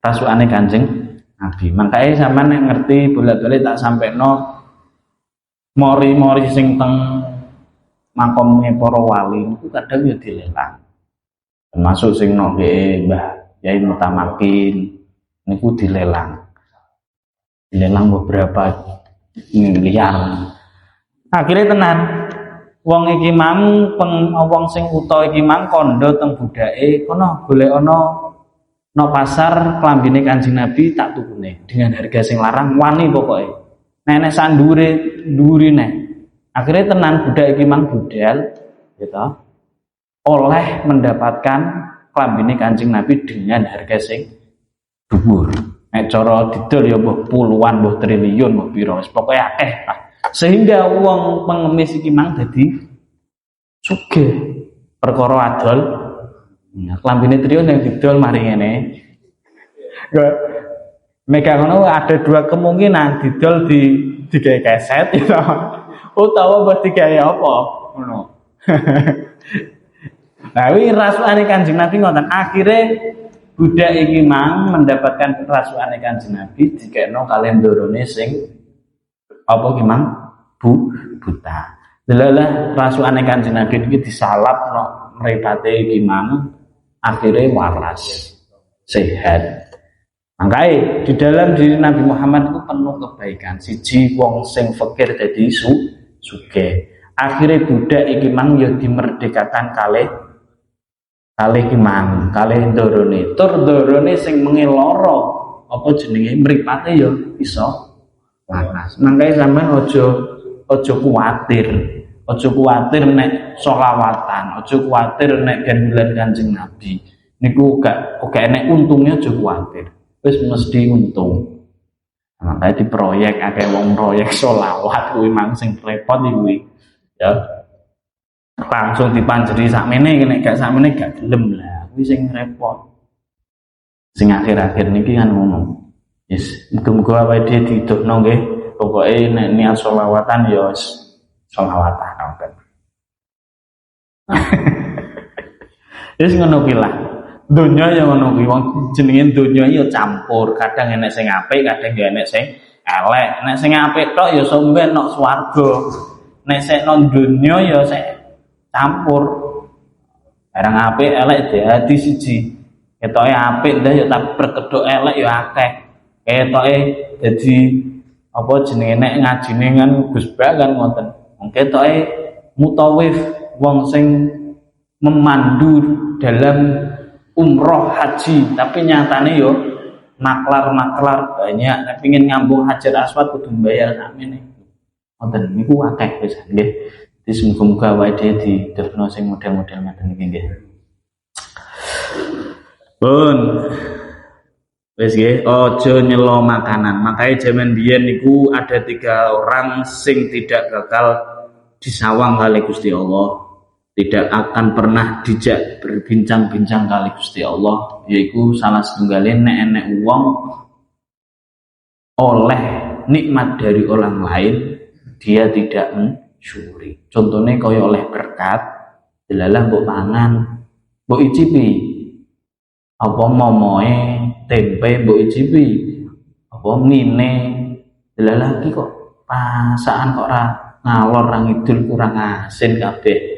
rasukane Kanjeng Nabi. Makanya sampean nek ngerti bolak-balik tak sampeno mori-mori sing teng makome para wali niku kadang ya dilelang. Termasuk sing nok Mbah Yai Mutamakin niku dilelang beberapa miliar. Akhirnya tenan wong iki mang wong sing uta iki mang kondo teng budake kono golek ana no pasar klambine Kanjeng Nabi tak tukune dengan harga sing larang wani pokoke nenek sandure ndurine. Akhirnya tenan budak iki mang budal gitu oleh mendapatkan klambine Kanjeng Nabi dengan harga sing dhuwur. Nek cara didol ya mbah puluhan mbah triliun mbah pira wis pokoke akeh lah. Sehingga wong pengemis iki mang dadi sugih perkara adol. Klambine triliun yang didol mari ngene. Meka ngono ada dua kemungkinan didol digawe keset gitu. Utawa mbah digawe apa ngono. Nah, ini rasukane Kanjeng Nabi ngoten. Akhire budak iki mang mendapatkan rasukane Kanjeng Nabi dikekno kalian dorone sing apa ki mang buta. Delalah rasukane Kanjeng Nabi iki disalap no mripate iki mang akhire waras sehat. Makanya di dalam diri Nabi Muhammad itu penuh kebaikan. Siji wong sing fakir dadi sugih. Akhire budak iki mang ya dimerdekakan kalih iki mang kalih ndorone. Tur ndorone sing mengeloro apa jenenge mripate ya iso waras. Mangkae sampean aja kuwatir. Aja kuwatir nek sholawatan, aja kuwatir nek bulan Kanjeng Nabi. Niku gak enek untungnya aja kuwatir. Wis mesti untung. Makanya di proyek akeh wong proyek sholawat kuwi mang sing repot kuwi. Ya. Langsung dipanjeri sakmene nek gak sakmene gak gelem lah. Kuwi sing repot. Sing akhir-akhir niki kan ngono. Wis muga-muga awake dhewe didukno nggih. Pokoke nek niat sholawatan ya wis sholawatan kabeh. Wis ngono ki lah. Donya ya ngono kuwi wong jenenge donya ya campur, kadang enek sing apik, kadang ya enek sing elek. Nek sing apik tok ya somben nok swarga. Nek sing nang donya ya sik campur. Barang apik elek dadi siji. Ketoke apik ndah ya tak berkedok elek ya akeh. Ketoke dadi apa jenenge nek ngajine kan Gus Ba kan ngoten. Wong ketoke mutawif wong sing memandu dalam umroh haji tapi nyatane yo maklar banyak nek pengin ngambung Hajar Aswad kudu bayar sakmene. Wonten niku akeh wis nggih. Wis muga-muga awake dhewe didekno sing model-model ngoten iki nggih. Pun wis nggih aja nyelo makanan. Makanya zaman biyen niku ada 3 orang sing tidak kekal disawang kali Gusti Allah. Tidak akan pernah dijak berbincang-bincang kali Gusti Allah, yaitu salah setunggalnya nek wong oleh nikmat dari orang lain dia tidak mensyukuri. Contohnya kaya oleh berkat, delalah mbok pangan, mbok icipi. Apa momoe tempe mbok icipi. Apa ngine, delalah iki kok pasaan kok ora ngalor ra ngidul kurang asin kabeh.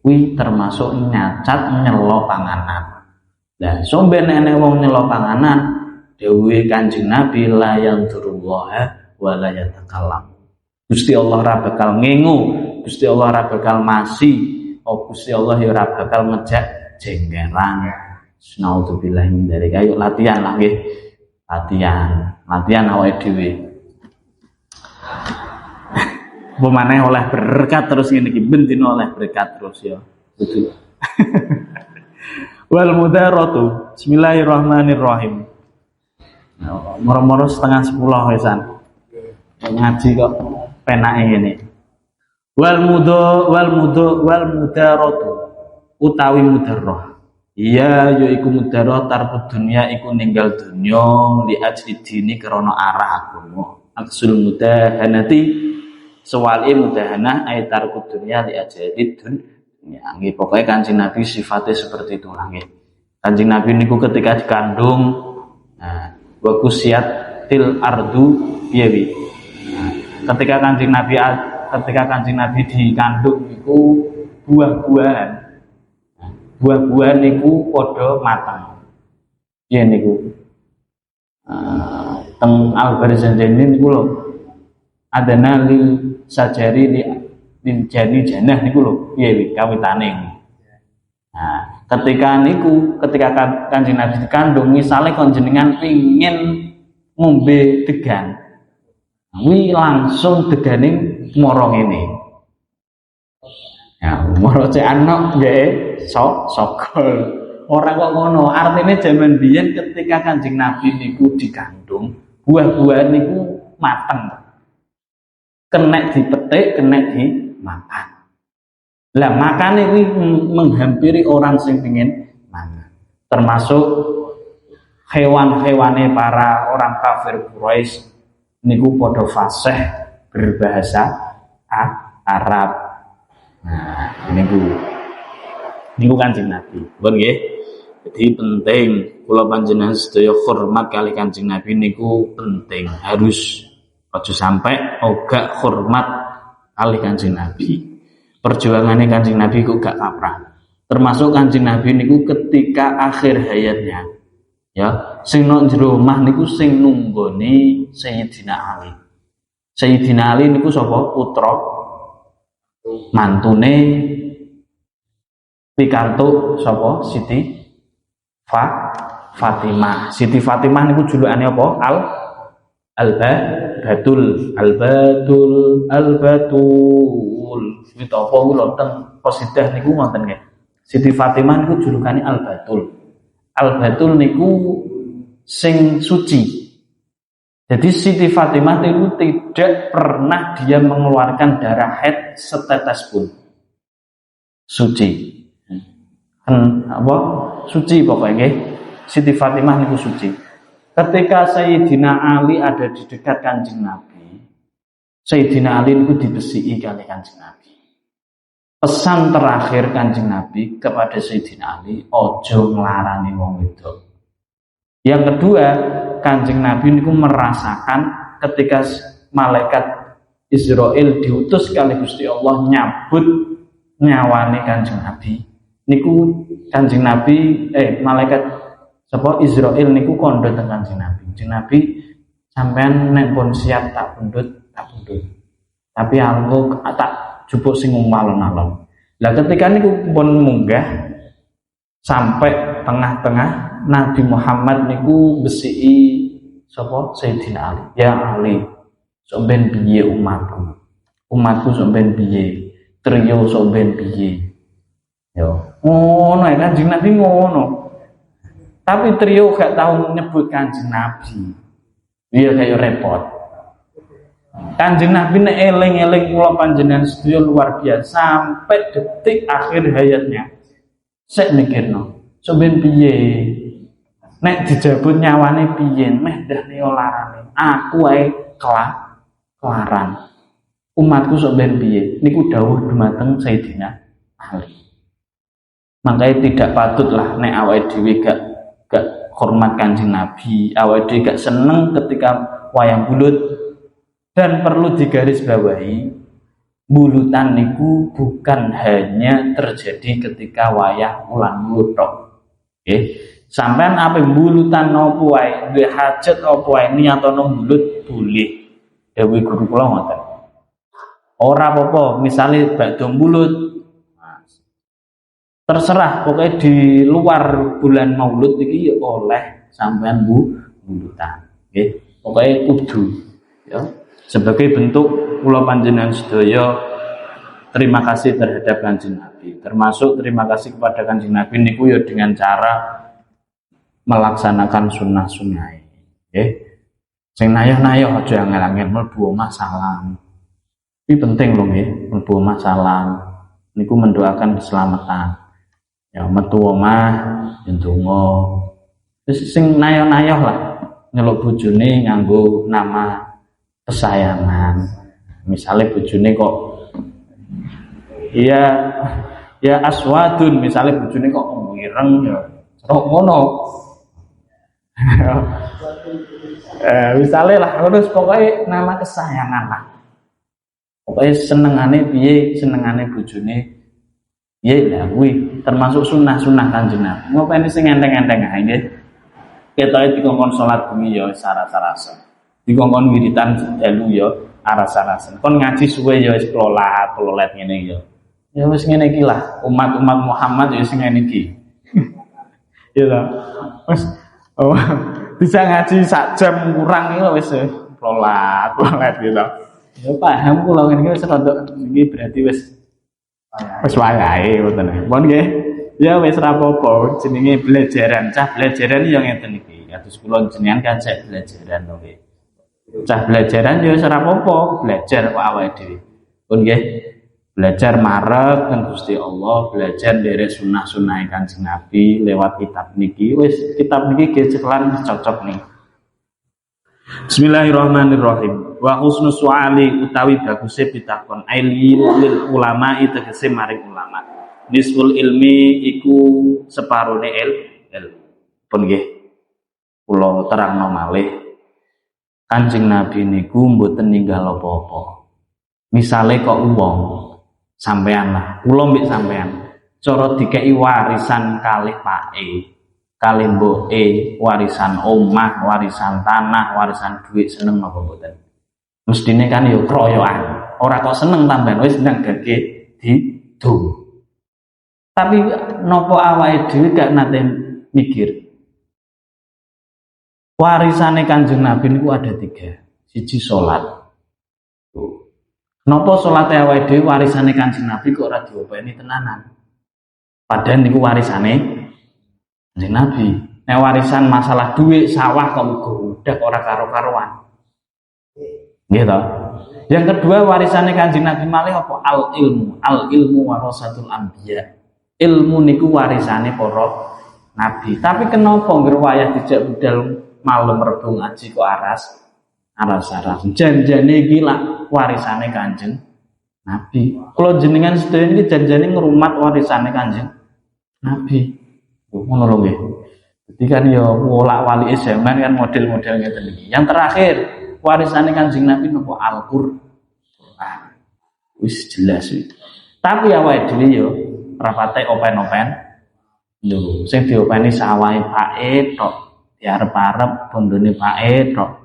Kuwi termasuk nyacat nyelo panganan. Lah somben enek wong nyelo panganan, dawuhe Kanjeng Nabi la yanzurullaha wa la yatakallam. Gusti Allah ora bakal ngengu, Gusti Allah ora bakal masi, Gusti Allah ya ora bakal ngejak jengkeran. Naudzubillah min dzalik. Ayo latihan lah nggih. Latihan awake dhewe. Pemane oleh berkat terus ngene iki ben dina oleh berkat terus ya. Betul. Wal mudaratu. Bismillahirrahmanirrahim. Moro-moro setengah 10 wesan. Ngaji kok penake ngene. Wal mudaratu utawi mudarrah. Iya yaiku mudarrah tarku dunya iku ninggal dunya li ajli dini krana arah agama. Aksul mudahanati sewali mudahanah ay tarku dunya li ajli dunya. Nggih pokoke Kanjeng Nabi sifatnya seperti itu nggih. Kanjeng Nabi niku ketika dikandung wa kusiyatil ardu piye ketika Kanjeng Nabi dikandung niku buah-buahan niku padha mateng. Piye niku? Teng Al-Barzanjani niku lho. Adana lil sajari lil jani janah niku lho. Piye kawitane. Ketika Kanjeng Nabi dikandung misalnya kon jenengan pengin ngombe degan. Wi langsung degane moro ngene. Ya, moro cek anak nggih sokol. Ora kok ngono. Artine jaman biyen ketika Kanjeng Nabi niku dikandung, buah-buahan niku mateng. Kenek dipetik, kenek dimakan. Lah makane kuwi menghampiri orang sing pengin mangan. Termasuk hewan-hewane para orang kafir Quraisy niku padha fasih berbahasa Arab. Nah, niku Kanjeng Nabi. Pun nggih. Jadi penting kula panjenengan sedaya hormat kali Kanjeng Nabi niku penting. Harus aja sampai ogak hormat kali Kanjeng Nabi. Perjuangannya Kanjeng Nabi kok gak kaprah. Termasuk Kanjeng Nabi niku ketika akhir hayatnya. Ya, sing nang jero omah niku sing nunggoni Sayyidina Ali. Sayyidina Ali niku sapa? Putra mantune pikantuk sapa? Siti Fatimah. Siti Fatimah niku julukane apa? Al-Batul. Wit apa kula teng qasidah niku ngoten nggih. Siti Fatimah niku julukane Al-Batul. Al-Batul niku sing suci. Jadi Siti Fatimah itu tidak pernah dia mengeluarkan darah haid setetes pun. Suci. Apa? Suci pokoknya. Siti Fatimah niku suci. Ketika Sayyidina Ali ada di dekat Kanjeng Nabi, Sayyidina Ali niku dibesiki kali Kanjeng Nabi. Pesan terakhir Kanjeng Nabi kepada Sayyidina Ali, ojo nglarani wong wedok. Yang kedua, Kanjeng Nabi niku merasakan ketika malaikat Israel diutus kali Gusti Allah nyabut nyawane Kanjeng Nabi. Niku Kanjeng Nabi malaikat sapa Israel niku kandha teng Kanjeng Nabi. Kanjeng Nabi sampean nek pun siap tak pundhut. Tapi aku tak jupuk sing alon-alon. Lah ketika niku pun munggah sampai tengah-tengah Nabi Muhammad niku besiki sapa Sayyidina Ali. Ya Ali, sok ben piye umatku? Umatku sok ben piye? Trio sok ben piye? Yo, ngono ya Kanjeng Nabi ngono. Tapi trio gak tahu nyebut Kanjeng Nabi. Iya kayak repot. Kanjeng Nabi nek eling-eling kula panjenengan sedaya luar biasa sampai detik akhir hayatnya. Sek mikirno, sok ben piye? Nek dijabut nyawane piye? Meh dah neo larane. Aku ae kelaran. Umatku sok ben piye? Niku dawuh dumateng Sayyidina Ali. Makanya tidak patutlah nek awake dhewe gak hormat Kanjeng Nabi, awake dhewe gak seneng ketika wayang bulut. Dan perlu digarisbawahi, bulutan niku bukan hanya terjadi ketika wayah ulang bulut tok. Nggih. Sampean ape bulutan nopo wae, duwe hajat apa wae niatono bulut boleh. Dewe guru kula ngoten. Ora apa-apa, misale bakdo bulut. Terserah, pokoknya di luar bulan Maulud iki oleh sampean bulutan. Nggih. Pokoknya kudu ya. Sebagai bentuk kula panjenengan sedaya terima kasih terhadap Kanjeng Nabi. Termasuk terima kasih kepada Kanjeng Nabi niku ya dengan cara melaksanakan sunnah-sunnah. Nggih. Sing nayoh-nayoh aja angel-angel mlebu omah salam. Ini penting lho nggih, mlebu omah salam. Niku mendoakan keselamatan. Ya metu omah ndonga. Wis sing nayoh-nayoh lah. Nyeluk bojone nganggo nama kesayangan. Misalnya bojone kok ya aswadun, misalnya bojone kok ireng ya. Terus ngono. Misalnya lah, terus pokoknya nama kesayangan lah. Pokoknya senengane piye, senengane bojone. Ya lah kuwi termasuk sunah-sunah Kanjeng Nabi. Ngopeni sing enteng-enteng ae nggih. Ketoke dikongkon salat bengi ya sarasa-rasa. Dikongkon wiritan dalu ya aras-arasen. Kon ngaji suwe ya wis klolat ngene ya. Ya wis ngene iki lah, umat-umat Muhammad ya sing ngene iki. Ya ta. Wis bisa ngaji sak jam kurang iki wis klolat gitu. Ya paham kula ngene iki wis rada iki berarti wis wayahe ngoten. Pun nggih. Ya wis ra apa-apa, jenenge belajaran. Cah belajaran ya ngeten iki. Kados kula jenengan kan cek belajaran to nggih. Cah belajaran ya wis ra apa-apa, belajar kok awake dhewe. Pun nggih. Belajar marek kan Gusti Allah, belajar dari sunah-sunah Kanjeng Nabi lewat kitab niki. Wis kitab niki gecelan cocok nih. Bismillahirrahmanirrahim. Wa husnus su'ali utawi baguse pitakon lil ulama tegese maring ulama. Nisful ilmi iku separone ilmu. Pun nggih. Kula terangno malih. Kanjeng Nabi niku mboten ninggal apa-apa. Misale kok wong sampean lah, kula mbek sampean cara dikeki warisan kalih pake, kalih mboke, warisan omah, warisan tanah, warisan duit seneng napa mboten? Mestine kan ya kroyokan. Ora kok seneng tambahan wis ndang gage didu. Tapi napa awake dhewe gak nate mikir. Warisane Kanjeng Nabi niku ada 3. Siji salat. Napa salate awake dhewe warisane Kanjeng Nabi kok ora diopeni tenanan. Padahal niku warisane Kanjeng Nabi. Nek warisan masalah duit, sawah kok muga udah ora karo-karuan. Nggih to? Yang kedua warisane Kanjeng Nabi malih apa? Al ilmu warasatul anbiya. Ilmu niku warisane para nabi. Tapi kenapa ngerwayah dijak budal malam Rebo ngaji kok aras? Janjane iki lak warisane Kanjeng Nabi. Kula jenengan sedaya niki janjane ngrumat warisane Kanjeng Nabi. Ngono lho nggih. Dadi kan ya wolak-walike zaman kan model-model ngeten iki. Yang terakhir, warisane Kanjeng Nabi napa Al-Qur'an. Wis jelas iki. Tapi awake dhewe ya ora patek open-open. Lho, sing diopeni sawahe pake tok, diarep-arep bondone pake tok.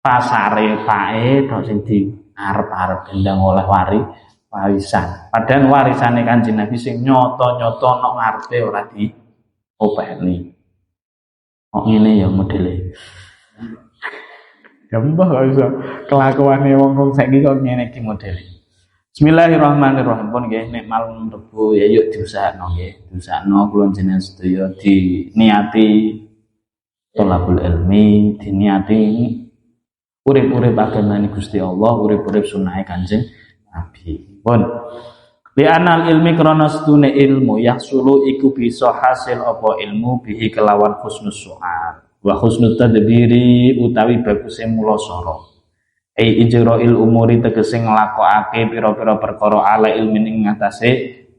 Pasare pae tok sing diarep-arep gendang oleh warisan. Padahal warisane Kanjeng Nabi sing nyoto-nyoto nok ngarepe ora diopeni. Kok ngene ya modele. Ya mbah kok iso kelakuane wong saiki kok ngene iki modele. Bismillahirrahmanirrahim. Pun nggih nek malam Rebo ya yuk diusahakno nggih. Diusahakno kula jenengan sedaya diniati thalabul ilmi, diniati urip-urip agamane Gusti Allah, urip-urip sunahe Kanjeng Nabi. Pun li anal ilmi krana sedune ilmu yahsulu iku bisa hasil apa ilmu bihi kelawan husnus su'al wa husnut tadbiri utawi baguse mulasara. Ijra'il umuri tegese nglakokake pira-pira perkara ala ilmin ing ngatasé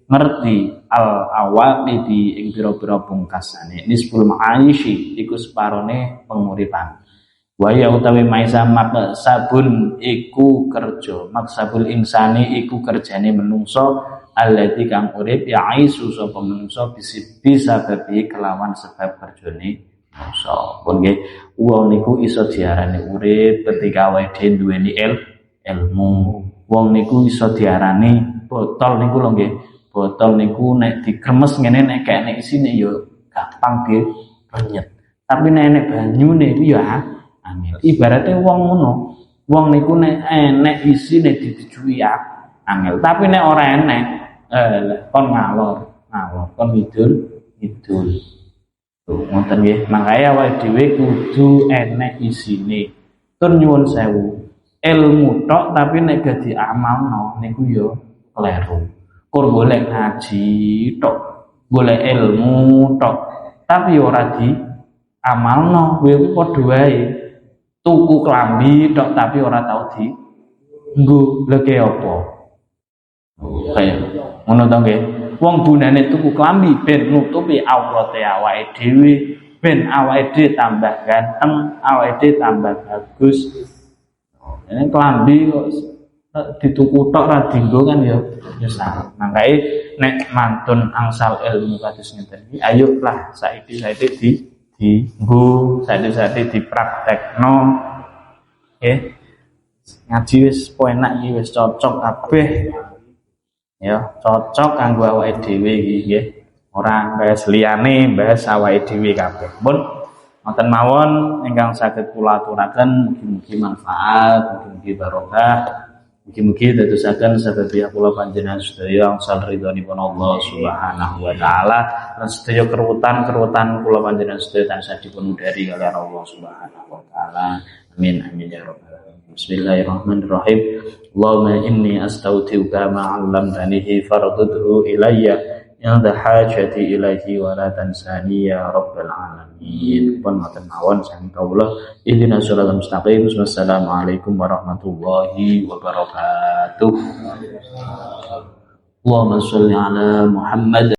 ngerti al awaqidi ing pira-pira pungkasane. Nisful ma'aishi iku separone penguripan. Waya utawi maisa maksabun iku kerja, maksabul insani iku kerjane menungso allati kang urip ya aisu sapa menungso bisa babi kelawan sebab kerjane menungso. Pun nggih wong niku iso diarani urip ketika awake dhewe duweni ilmu. Wong niku iso diarani botol niku lho nggih. Botol niku nek dikremes ngene nek kene isine ya gampang direnyet. Tapi nek banyune iku ya angel. Ibaratnya wong ngono. Wong niku nek enek isine dijuwi angel. Tapi nek ora enek kon ngalor kon ngidul. Ngoten nggih, makanya awake dhewe kudu enek isine. Tur nyuwun sewu, ilmu tok tapi nek gak diamalno niku ya kleru. Kur golek ngaji tok, golek ilmu tok, tapi ora diamalno, kuwi padha wae. Tuku klambi tok tapi ora tau di nggo lege apa? Kaya ngono to nggih. Wong gunane tuku klambi ben nutupi aurate awake dhewe, ben awake dhewe tambah ganteng, awake dhewe tambah bagus. Ini klambi kok dituku tok ra dienggo kan ya salah. Mangkae nek mantun angsal ilmu kados ngeten iki, ayolah saiki dienggo, saiki dipraktekno. Nggih. Ngaji wis penak iki wis cocok kabeh. Ya, cocok kanggo awake dhewe iki nggih. Ora bahas liyane, bahas awake dhewe kabeh. Pun wonten mawon ingkang saged kula aturaken mugi-mugi manfaat, mugi-mugi barokah, mugi-mugi dadosaken sababiyah kula panjenengan sedaya angsal ridhonipun Allah Subhanahu wa taala lan sedaya keruwetan kula panjenengan sedaya tansah dipun udari kaliyan Allah Subhanahu wa taala. Amin amin ya rabbal alamin. Bismillahirrahmanirrahim. Allahumma inni astaudiuka ma 'allamtanihi fardudhu ilayya inda hajati ilaihi wa la tansani ya rabbal alamin. Pun ngoten mawon sang kawula ihdinas siratal mustaqim. Wassalamualaikum warahmatullahi wabarakatuh. Allahumma sholli ala Muhammad